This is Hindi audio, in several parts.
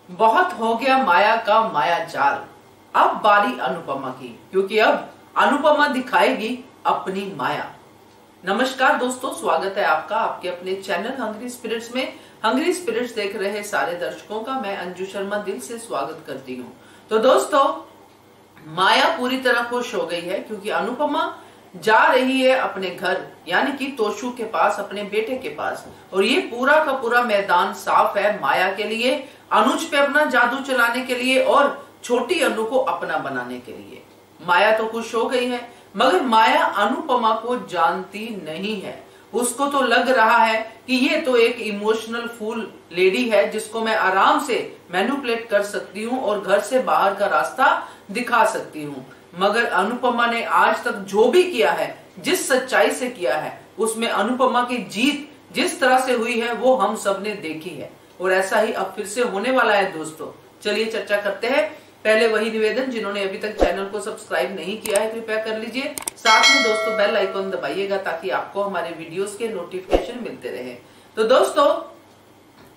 बहुत हो गया माया का माया जाल, अब बारी अनुपमा की, क्योंकि अब अनुपमा दिखाएगी अपनी माया। नमस्कार दोस्तों, स्वागत है आपका आपके अपने चैनल हंग्री स्पिरिट्स में। हंग्री स्पिरिट्स देख रहे सारे दर्शकों का मैं अंजू शर्मा दिल से स्वागत करती हूँ। तो दोस्तों, माया पूरी तरह खुश हो गई है क्योंकि अनुपमा जा रही है अपने घर यानी कि तोशु के पास, अपने बेटे के पास। और ये पूरा का पूरा मैदान साफ है माया के लिए, अनुज पे अपना जादू चलाने के लिए और छोटी अनु को अपना बनाने के लिए। माया तो खुश हो गई है, मगर माया अनुपमा को जानती नहीं है। उसको तो लग रहा है कि ये तो एक इमोशनल फूल लेडी है जिसको मैं आराम से मैनिपुलेट कर सकती हूँ और घर से बाहर का रास्ता दिखा सकती हूँ। मगर अनुपमा ने आज तक जो भी किया है, जिस सच्चाई से किया है, उसमें अनुपमा की जीत जिस तरह से हुई है वो हम सब ने देखी है और ऐसा ही अब फिर से होने वाला है। दोस्तों चलिए चर्चा करते हैं। पहले वही निवेदन, जिन्होंने अभी तक चैनल को सब्सक्राइब नहीं किया है कृपया कर लीजिए। साथ में दोस्तों बेल आइकन दबाइएगा ताकि आपको हमारे वीडियोस के नोटिफिकेशन मिलते रहे। तो दोस्तों,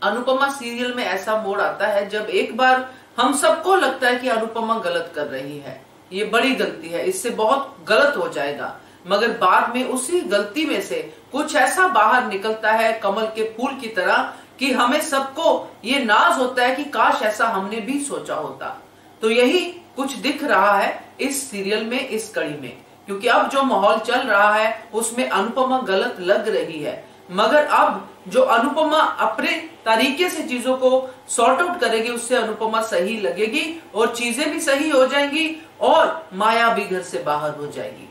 अनुपमा सीरियल में ऐसा मोड़ आता है जब एक बार हम सबको लगता है कि अनुपमा गलत कर रही है, ये बड़ी गलती है, इससे बहुत गलत हो जाएगा। मगर बाद में उसी गलती में से कुछ ऐसा बाहर निकलता है कमल के फूल की तरह कि हमें सबको ये नाज होता है कि काश ऐसा हमने भी सोचा होता। तो यही कुछ दिख रहा है इस सीरियल में, इस कड़ी में, क्योंकि अब जो माहौल चल रहा है उसमें अनुपमा गलत लग रही है। मगर अब जो अनुपमा अपने तरीके से चीजों को सॉर्ट आउट करेगी उससे अनुपमा सही लगेगी और चीजें भी सही हो जाएंगी और माया भी घर से बाहर हो जाएगी।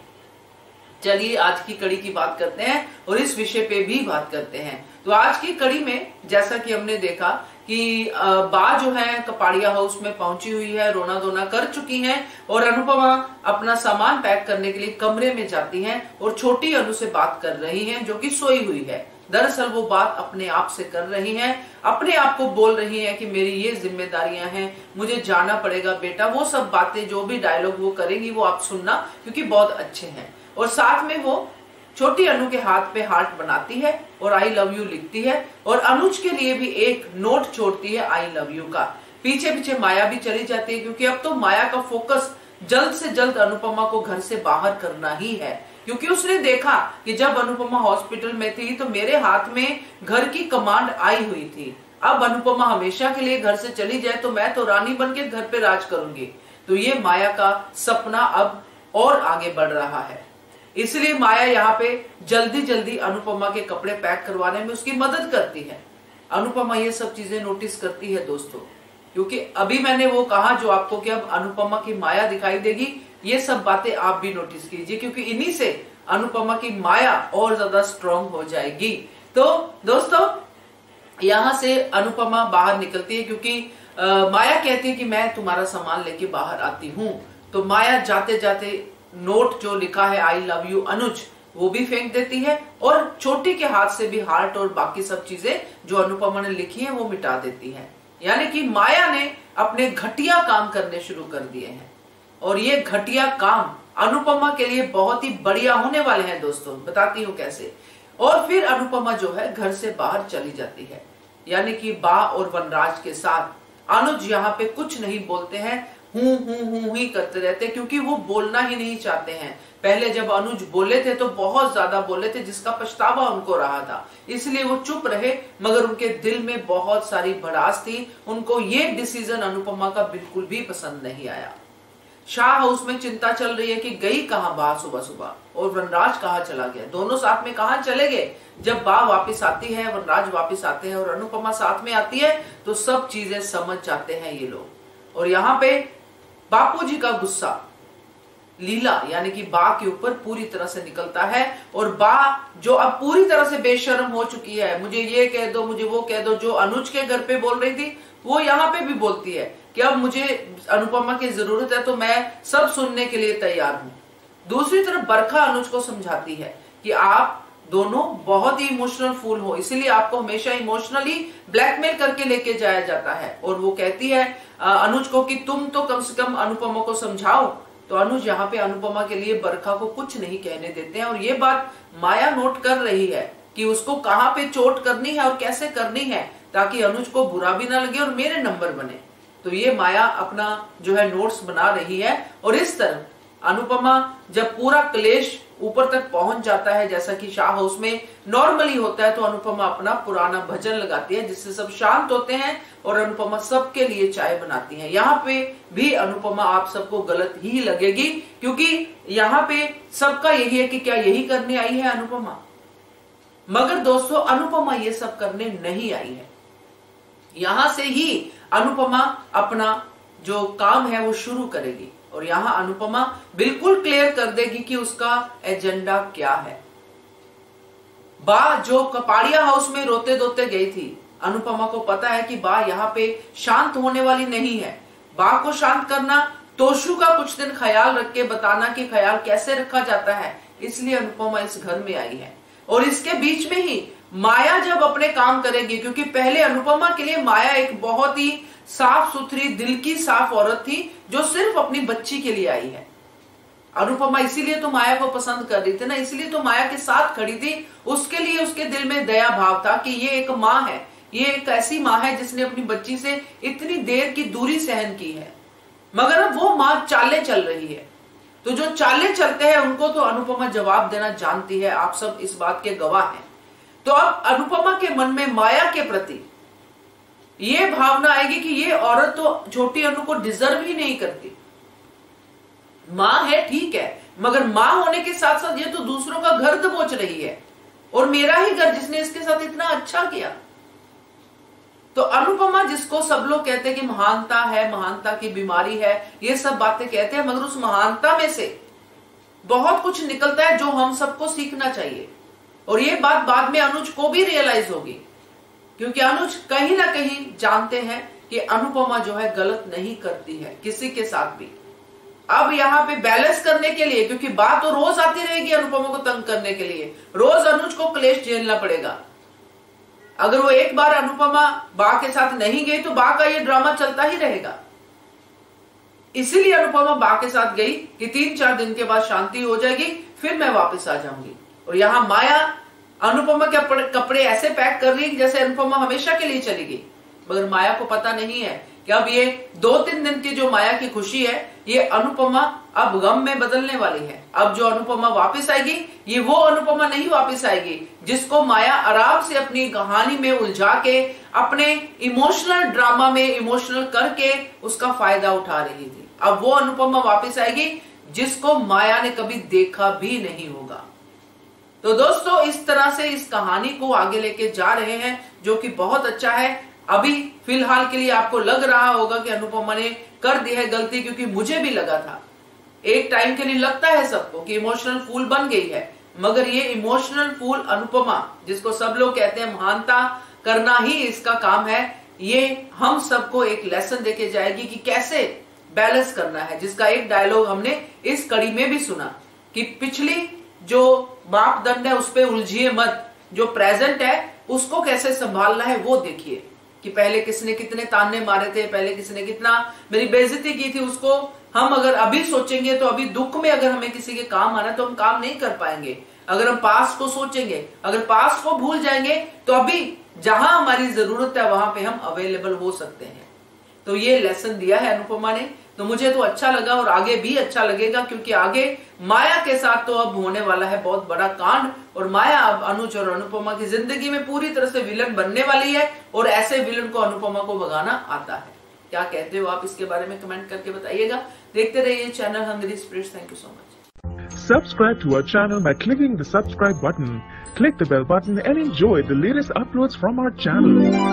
चलिए आज की कड़ी की बात करते हैं और इस विषय पे भी बात करते हैं। तो आज की कड़ी में जैसा कि हमने देखा कि बा जो है कपाड़िया हाउस में पहुंची हुई है, रोना धोना कर चुकी हैं और अनुपमा अपना सामान पैक करने के लिए कमरे में जाती हैं और छोटी अनु से बात कर रही हैं जो कि सोई हुई है। दरअसल वो बात अपने आप से कर रही हैं, अपने आप को बोल रही हैं कि मेरी ये जिम्मेदारियां हैं, मुझे जाना पड़ेगा बेटा। वो सब बातें, जो भी डायलॉग वो करेंगी वो आप सुनना क्योंकि बहुत अच्छे हैं। और साथ में वो छोटी अनु के हाथ पे हार्ट बनाती है और आई लव यू लिखती है और अनुज के लिए भी एक नोट छोड़ती है आई लव यू का। पीछे पीछे माया भी चली जाती है क्योंकि अब तो माया का फोकस जल्द से जल्द अनुपमा को घर से बाहर करना ही है, क्योंकि उसने देखा कि जब अनुपमा हॉस्पिटल में थी तो मेरे हाथ में घर की कमांड आई हुई थी। अब अनुपमा हमेशा के लिए घर से चली जाए तो मैं तो रानी बन के घर पे राज करूंगी। तो ये माया का सपना अब और आगे बढ़ रहा है, इसलिए माया यहाँ पे जल्दी जल्दी अनुपमा के कपड़े पैक करवाने में उसकी मदद करती है। अनुपमा ये सब चीजें नोटिस करती है दोस्तों, क्योंकि अभी मैंने वो कहा जो आपको कि अब अनुपमा की माया दिखाई देगी, ये सब बातें आप भी नोटिस कीजिए क्योंकि इन्हीं से अनुपमा की माया और ज्यादा स्ट्रांग हो जाएगी। तो दोस्तों, यहाँ से अनुपमा बाहर निकलती है क्योंकि माया कहती है कि मैं तुम्हारा सामान लेके बाहर आती हूँ। तो माया जाते जाते नोट जो लिखा है आई लव यू अनुज वो भी फेंक देती है और छोटी के हाथ से भी हार्ट और बाकी सब चीजें जो अनुपमा ने लिखी है वो मिटा देती है। यानी कि माया ने अपने घटिया काम करने शुरू कर दिए हैं और ये घटिया काम अनुपमा के लिए बहुत ही बढ़िया होने वाले हैं। दोस्तों बताती हूँ कैसे। और फिर अनुपमा जो है घर से बाहर चली जाती है, यानी कि बा और वनराज के साथ। अनुज यहाँ पे कुछ नहीं बोलते हैं, हूं ही करते रहते क्योंकि वो बोलना ही नहीं चाहते हैं। पहले जब अनुज बोले थे तो बहुत ज्यादा बोले थे जिसका पछतावा उनको रहा था, इसलिए वो चुप रहे। मगर उनके दिल में बहुत सारी भड़ास थी, उनको ये डिसीजन अनुपमा का बिल्कुल भी पसंद नहीं आया। शाह हाउस में चिंता चल रही है कि गई कहाँ बा सुबह सुबह और वनराज कहाँ चला गया, दोनों साथ में कहाँ चले गए। जब बा वापिस आती है, वनराज वापिस आते हैं और अनुपमा साथ में आती है तो सब चीजें समझ जाते हैं ये लोग। और यहाँ पे बापूजी का गुस्सा लीला यानी कि बा के ऊपर पूरी तरह से निकलता है और बा जो अब पूरी तरह से बेशर्म हो चुकी है, मुझे ये कह दो, मुझे वो कह दो, जो अनुज के घर पे बोल रही थी वो यहाँ पे भी बोलती है कि अब मुझे अनुपमा की जरूरत है तो मैं सब सुनने के लिए तैयार हूँ। दूसरी तरफ बरखा अनुज को समझाती है कि आप दोनों बहुत ही इमोशनल फूल हो, इसीलिए आपको हमेशा इमोशनली ब्लैकमेल करके लेके जाया जाता है। और वो कहती है अनुज को कि तुम तो कम से कम अनुपमा को समझाओ। तो अनुज यहाँ पे अनुपमा के लिए बरखा को कुछ नहीं कहने देते हैं और ये बात माया नोट कर रही है कि उसको कहाँ पे चोट करनी है और कैसे करनी है ताकि अनुज को बुरा भी ना लगे और मेरे नंबर बने। तो ये माया अपना जो है नोट्स बना रही है और इस तरह अनुपमा जब पूरा क्लेश ऊपर तक पहुंच जाता है, जैसा कि शाह हाउस में नॉर्मली होता है, तो अनुपमा अपना पुराना भजन लगाती है जिससे सब शांत होते हैं और अनुपमा सबके लिए चाय बनाती है। यहाँ पे भी अनुपमा आप सबको गलत ही लगेगी, क्योंकि यहाँ पे सबका यही है कि क्या यही करने आई है अनुपमा। मगर दोस्तों अनुपमा ये सब करने नहीं आई है। यहां से ही अनुपमा अपना जो काम है वो शुरू करेगी और यहां अनुपमा बिल्कुल क्लियर कर देगी कि उसका एजेंडा क्या है। बा जो कपाड़िया हाउस में रोते धोते गई थी, अनुपमा को पता है कि बा यहाँ पे शांत होने वाली नहीं है। बा को शांत करना, तोशु का कुछ दिन ख्याल रख के बताना कि ख्याल कैसे रखा जाता है, इसलिए अनुपमा इस घर में आई है। और इसके बीच में ही माया जब अपने काम करेगी, क्योंकि पहले अनुपमा के लिए माया एक बहुत ही साफ सुथरी दिल की साफ औरत थी जो सिर्फ अपनी बच्ची के लिए आई है। अनुपमा इसीलिए तो माया को पसंद कर रही थी ना, इसलिए तो माया के साथ खड़ी थी। उसके लिए उसके दिल में दया भाव था कि ये एक माँ है, ये एक ऐसी माँ है जिसने अपनी बच्ची से इतनी देर की दूरी सहन की है। मगर अब वो माँ चाले चल रही है, तो जो चाले चलते हैं उनको तो अनुपमा जवाब देना जानती है। आप सब इस बात के गवाह हैं। तो अब अनुपमा के मन में माया के प्रति ये भावना आएगी कि ये औरत तो छोटी अनु को डिजर्व ही नहीं करती। माँ है ठीक है, मगर माँ होने के साथ साथ ये तो दूसरों का घर दबोच रही है और मेरा ही घर जिसने इसके साथ इतना अच्छा किया। तो अनुपमा, जिसको सब लोग कहते हैं कि महानता है, महानता की बीमारी है, ये सब बातें कहते हैं, मगर उस महानता में से बहुत कुछ निकलता है जो हम सबको सीखना चाहिए। और ये बात बाद में अनुज को भी रियलाइज होगी, क्योंकि अनुज कहीं ना कहीं जानते हैं कि अनुपमा जो है गलत नहीं करती है किसी के साथ भी। अब यहाँ पे बैलेंस करने के लिए, क्योंकि बात तो रोज आती रहेगी अनुपमा को तंग करने के लिए, रोज अनुज को क्लेश झेलना पड़ेगा। अगर वो एक बार अनुपमा बा के साथ नहीं गई तो बा का ये ड्रामा चलता ही रहेगा। इसीलिए अनुपमा बा के साथ गई कि 3-4 दिन के बाद शांति हो जाएगी, फिर मैं वापस आ जाऊंगी। और यहाँ माया अनुपमा के कपड़े ऐसे पैक कर रही है जैसे अनुपमा हमेशा के लिए चली गई। मगर माया को पता नहीं है कि अब ये 2-3 दिन की जो माया की खुशी है, ये अनुपमा अब गम में बदलने वाली है। अब जो अनुपमा वापस आएगी, ये वो अनुपमा नहीं वापस आएगी जिसको माया आराम से अपनी कहानी में उलझा के, अपने इमोशनल ड्रामा में इमोशनल करके उसका फायदा उठा रही थी। अब वो अनुपमा वापस आएगी जिसको माया ने कभी देखा भी नहीं होगा। तो दोस्तों, इस तरह से इस कहानी को आगे लेके जा रहे हैं, जो कि बहुत अच्छा है। अभी फिलहाल के लिए आपको लग रहा होगा कि अनुपमा ने कर दी है गलती, क्योंकि मुझे भी लगा था। एक टाइम के लिए लगता है सबको कि इमोशनल फूल बन गई है, मगर ये इमोशनल फूल अनुपमा, जिसको सब लोग कहते हैं महानता करना ही इसका काम है, ये हम सबको एक लेसन देके जाएगी कि कैसे बैलेंस करना है। जिसका एक डायलॉग हमने इस कड़ी में भी सुना कि पिछली जो मापदंड है उस पर उलझिए मत, जो प्रेजेंट है उसको कैसे संभालना है वो देखिए। कि पहले किसने कितने ताने मारे थे, पहले किसने कितना मेरी बेइज्जती की थी, उसको हम अगर अभी सोचेंगे तो अभी दुख में अगर हमें किसी के काम आना तो हम काम नहीं कर पाएंगे। अगर हम पास्ट को सोचेंगे, अगर पास्ट को भूल जाएंगे तो अभी जहां हमारी जरूरत है वहां पे हम अवेलेबल हो सकते हैं। तो ये लेसन दिया है अनुपमा ने, तो मुझे तो अच्छा लगा और आगे भी अच्छा लगेगा, क्योंकि आगे माया के साथ तो अब होने वाला है बहुत बड़ा कांड। और माया अब अनुज और अनुपमा की जिंदगी में पूरी तरह से विलन बनने वाली है और ऐसे विलन को अनुपमा को भगाना आता है। क्या कहते हो आप इसके बारे में कमेंट करके बताइएगा। देखते रहिए channel hungry spirits. Thank you so much. Subscribe to our channel by clicking the subscribe button. Click the bell button and enjoy the latest uploads from our channel.